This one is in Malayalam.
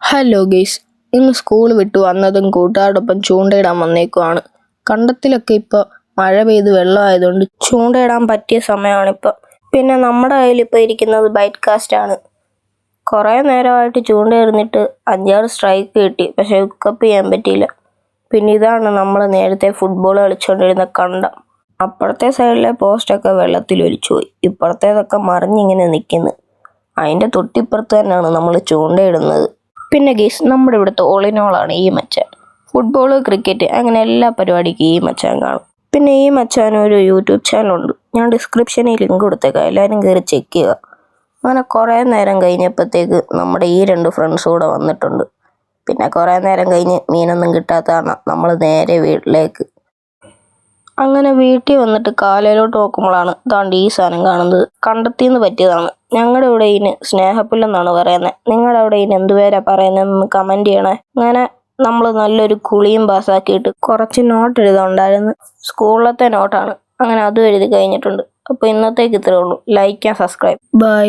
ഹലോ ഗെയ്സ്, ഇന്ന് സ്കൂൾ വിട്ടു വന്നതും കൂട്ടുകാരോടൊപ്പം ചൂണ്ടയിടാൻ വന്നേക്കുവാണ്. കണ്ടത്തിലൊക്കെ ഇപ്പോൾ മഴ പെയ്ത് വെള്ളമായതുകൊണ്ട് ചൂണ്ടയിടാൻ പറ്റിയ സമയമാണിപ്പോൾ. പിന്നെ നമ്മുടെ കയ്യിൽ ഇപ്പോൾ ഇരിക്കുന്നത് ബൈറ്റ് കാസ്റ്റാണ്. കുറേ നേരമായിട്ട് ചൂണ്ടയിടുന്നിട്ട് 5-6 സ്ട്രൈക്ക് കിട്ടി, പക്ഷേ ഹുക്കപ്പ് ചെയ്യാൻ പറ്റിയില്ല. പിന്നെ ഇതാണ് നമ്മൾ നേരത്തെ ഫുട്ബോൾ കളിച്ചുകൊണ്ടിരുന്ന കണ്ടം. അപ്പുറത്തെ സൈഡിലെ പോസ്റ്റൊക്കെ വെള്ളത്തിലൊലിച്ചു പോയി, ഇപ്പുറത്തേതൊക്കെ മറിഞ്ഞിങ്ങനെ നിൽക്കുന്നു. അതിൻ്റെ തൊട്ടിപ്പുറത്ത് തന്നെയാണ് നമ്മൾ ചൂണ്ടയിടുന്നത്. പിന്നെ ഗെയ്സ്, നമ്മുടെ ഇവിടുത്തെ ഓളിനോളാണ് ഈ മച്ചാൻ. ഫുട്ബോൾ, ക്രിക്കറ്റ് അങ്ങനെ എല്ലാ പരിപാടിക്കും ഈ മച്ചാൻ കാണും. പിന്നെ ഈ മച്ചാന് ഒരു യൂട്യൂബ് ചാനലുണ്ട്, ഞാൻ ഡിസ്ക്രിപ്ഷനിൽ ലിങ്ക് കൊടുത്തേക്കാം, എല്ലാവരും കയറി ചെക്ക് ചെയ്യുക. അങ്ങനെ കുറേ നേരം കഴിഞ്ഞപ്പോഴത്തേക്ക് നമ്മുടെ ഈ 2 ഫ്രണ്ട്സ് കൂടെ വന്നിട്ടുണ്ട്. പിന്നെ കുറേ നേരം കഴിഞ്ഞ് മീനൊന്നും കിട്ടാത്തതാണ് നമ്മൾ നേരെ വീട്ടിലേക്ക്. അങ്ങനെ വീട്ടിൽ വന്നിട്ട് കാലയിലോട്ട് നോക്കുമ്പോഴാണ് ദാണ്ട് ഈ സാധനം കാണുന്നത്. കണ്ടത്തിന്ന് പറ്റിയതാണ്. ഞങ്ങളുടെ ഇവിടെ ഇതിന് സ്നേഹപ്പുല്ലെന്നാണ് പറയുന്നത്. നിങ്ങളുടെ അവിടെ ഇതിന് എന്തുപേരാ പറയുന്നതെന്ന് കമൻറ്റ് ചെയ്യണേ. അങ്ങനെ നമ്മൾ നല്ലൊരു കുളിയും പാസ്സാക്കിയിട്ട് കുറച്ച് നോട്ട് എഴുതാനുണ്ടായിരുന്നു. സ്കൂളിലത്തെ നോട്ടാണ്. അങ്ങനെ അതും എഴുതി കഴിഞ്ഞിട്ടുണ്ട്. അപ്പോൾ ഇന്നത്തേക്ക് ഇത്രയേ ഉള്ളൂ. Like and subscribe. ബൈ.